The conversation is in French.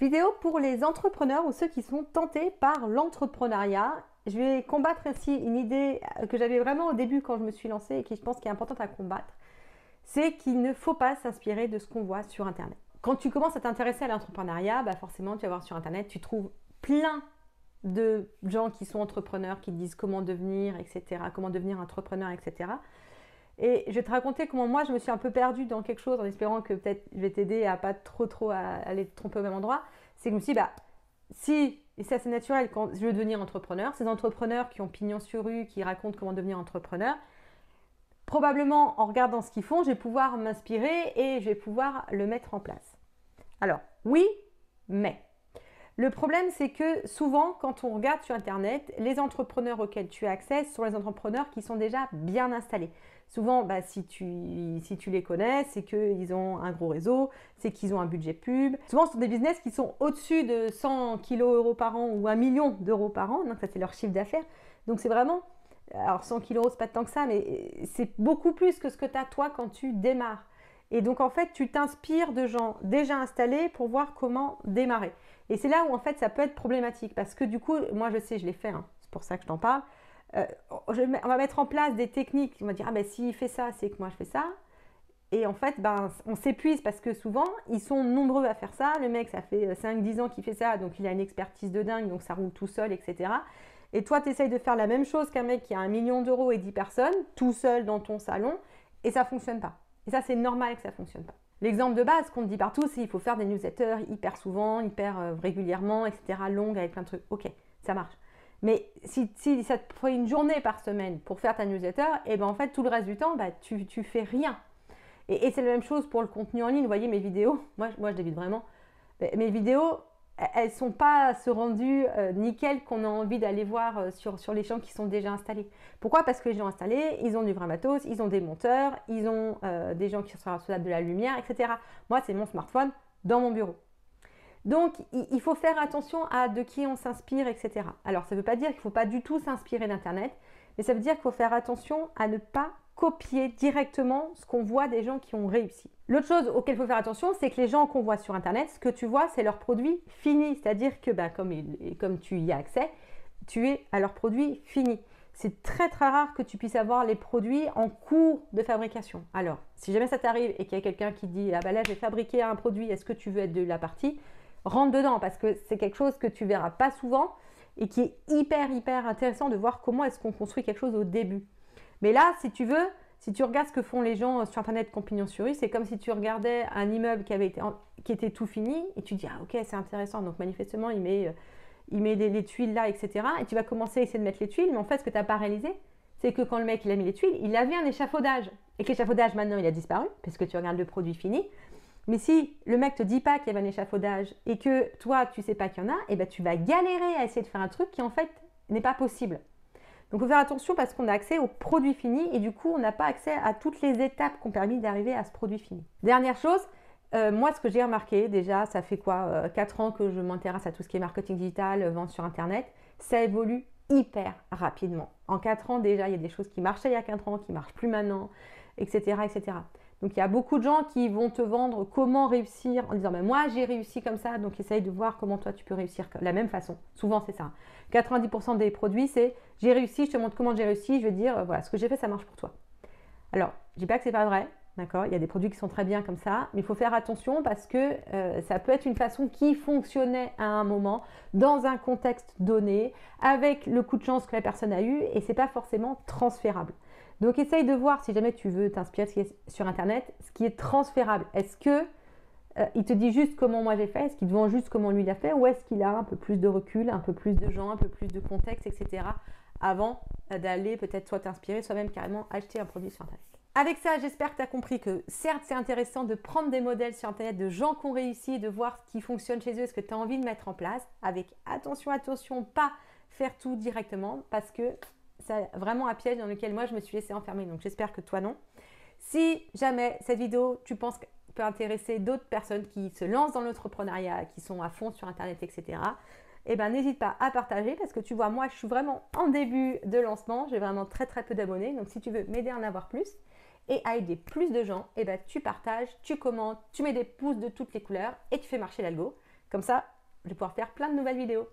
Vidéo pour les entrepreneurs ou ceux qui sont tentés par l'entrepreneuriat. Je vais combattre ainsi une idée que j'avais vraiment au début quand je me suis lancée et qui je pense qui est importante à combattre. C'est qu'il ne faut pas s'inspirer de ce qu'on voit sur Internet. Quand tu commences à t'intéresser à l'entrepreneuriat, forcément tu vas voir sur Internet, tu trouves plein de gens qui sont entrepreneurs, qui te disent comment devenir, etc., comment devenir entrepreneur, etc. Et je vais te raconter comment moi je me suis un peu perdue dans quelque chose en espérant que peut-être je vais t'aider à pas trop à aller te tromper au même endroit. C'est que je me suis dit, si, et c'est assez naturel quand je veux devenir entrepreneur, ces entrepreneurs qui ont pignon sur rue, qui racontent comment devenir entrepreneur, probablement en regardant ce qu'ils font, je vais pouvoir m'inspirer et je vais pouvoir le mettre en place. Alors, oui, mais le problème, c'est que souvent, quand on regarde sur Internet, les entrepreneurs auxquels tu as accès sont les entrepreneurs qui sont déjà bien installés. Souvent, si tu les connais, c'est qu'ils ont un gros réseau, c'est qu'ils ont un budget pub. Souvent, ce sont des business qui sont au-dessus de 100 kg par an ou 1 million d'euros par an. Donc, ça, c'est leur chiffre d'affaires. Donc, c'est vraiment... Alors, 100 kg, c'est pas tant que ça, mais c'est beaucoup plus que ce que tu as toi quand tu démarres. Et donc, en fait, tu t'inspires de gens déjà installés pour voir comment démarrer. Et c'est là où, en fait, ça peut être problématique. Parce que du coup, moi, je sais, je l'ai fait. C'est pour ça que je t'en parle. On va mettre en place des techniques. On va dire, s'il fait ça, c'est que moi, je fais ça. Et en fait, on s'épuise parce que souvent, ils sont nombreux à faire ça. Le mec, ça fait 5-10 ans qu'il fait ça. Donc, il a une expertise de dingue. Donc, ça roule tout seul, etc. Et toi, tu essayes de faire la même chose qu'un mec qui a 1 million d'euros et 10 personnes, tout seul dans ton salon. Et ça ne fonctionne pas. Et ça, c'est normal que ça ne fonctionne pas. L'exemple de base qu'on te dit partout, c'est qu'il faut faire des newsletters hyper souvent, hyper régulièrement, etc., longues, avec plein de trucs. Ok, ça marche. Mais si ça te prend une journée par semaine pour faire ta newsletter, et en fait, tout le reste du temps, tu fais rien. Et c'est la même chose pour le contenu en ligne. Vous voyez, mes vidéos, moi je débute vraiment. Mes vidéos, elles ne sont pas ce rendu nickel qu'on a envie d'aller voir sur les gens qui sont déjà installés. Pourquoi? Parce que les gens installés, ils ont du vrai matos, ils ont des monteurs, ils ont des gens qui sont responsables de la lumière, etc. Moi, c'est mon smartphone dans mon bureau. Donc, il faut faire attention à de qui on s'inspire, etc. Alors, ça ne veut pas dire qu'il ne faut pas du tout s'inspirer d'Internet, mais ça veut dire qu'il faut faire attention à ne pas copier directement ce qu'on voit des gens qui ont réussi. L'autre chose auquel il faut faire attention, c'est que les gens qu'on voit sur Internet, ce que tu vois, c'est leurs produits finis. C'est-à-dire que comme tu y as accès, tu es à leurs produits finis. C'est très rare que tu puisses avoir les produits en cours de fabrication. Alors, si jamais ça t'arrive et qu'il y a quelqu'un qui dit « là, j'ai fabriqué un produit, est-ce que tu veux être de la partie ?» Rentre dedans parce que c'est quelque chose que tu verras pas souvent et qui est hyper intéressant de voir comment est-ce qu'on construit quelque chose au début. Mais là, si tu regardes ce que font les gens sur Internet compagnon sur rue, c'est comme si tu regardais un immeuble qui était tout fini et tu dis « ah ok, c'est intéressant, donc manifestement il met les tuiles là, etc. » Et tu vas commencer à essayer de mettre les tuiles, mais en fait ce que tu n'as pas réalisé, c'est que quand le mec il a mis les tuiles, il avait un échafaudage. Et que l'échafaudage maintenant il a disparu, parce que tu regardes le produit fini. Mais si le mec te dit pas qu'il y avait un échafaudage et que toi tu sais pas qu'il y en a, tu vas galérer à essayer de faire un truc qui en fait n'est pas possible. Donc il faut faire attention parce qu'on a accès au produit fini et du coup on n'a pas accès à toutes les étapes qui ont permis d'arriver à ce produit fini. Dernière chose, moi ce que j'ai remarqué déjà, ça fait 4 ans que je m'intéresse à tout ce qui est marketing digital, vente sur Internet, ça évolue hyper rapidement. En 4 ans déjà, il y a des choses qui marchaient il y a 4 ans, qui ne marchent plus maintenant, etc., etc. Donc il y a beaucoup de gens qui vont te vendre comment réussir en disant moi j'ai réussi comme ça, donc essaye de voir comment toi tu peux réussir de la même façon. Souvent c'est ça. 90% des produits c'est j'ai réussi, je te montre comment j'ai réussi, je vais dire voilà ce que j'ai fait ça marche pour toi. Alors je dis pas que c'est pas vrai, d'accord, il y a des produits qui sont très bien comme ça, mais il faut faire attention parce que ça peut être une façon qui fonctionnait à un moment dans un contexte donné avec le coup de chance que la personne a eu et c'est pas forcément transférable. Donc, essaye de voir si jamais tu veux t'inspirer de ce qui est sur Internet, ce qui est transférable. Est-ce que il te dit juste comment moi j'ai fait, est-ce qu'il te vend juste comment lui il a fait, ou est-ce qu'il a un peu plus de recul, un peu plus de gens, un peu plus de contexte, etc. avant d'aller peut-être soit t'inspirer, soit même carrément acheter un produit sur Internet. Avec ça, j'espère que tu as compris que certes, c'est intéressant de prendre des modèles sur Internet de gens qui ont réussi, de voir ce qui fonctionne chez eux, ce que tu as envie de mettre en place, avec attention, pas faire tout directement parce que c'est vraiment un piège dans lequel moi je me suis laissée enfermer, donc j'espère que toi non. Si jamais cette vidéo, tu penses qu'elle peut intéresser d'autres personnes qui se lancent dans l'entrepreneuriat, qui sont à fond sur Internet, etc., n'hésite pas à partager parce que tu vois, moi je suis vraiment en début de lancement, j'ai vraiment très peu d'abonnés, donc si tu veux m'aider à en avoir plus et à aider plus de gens, tu partages, tu commentes, tu mets des pouces de toutes les couleurs et tu fais marcher l'algo. Comme ça, je vais pouvoir faire plein de nouvelles vidéos.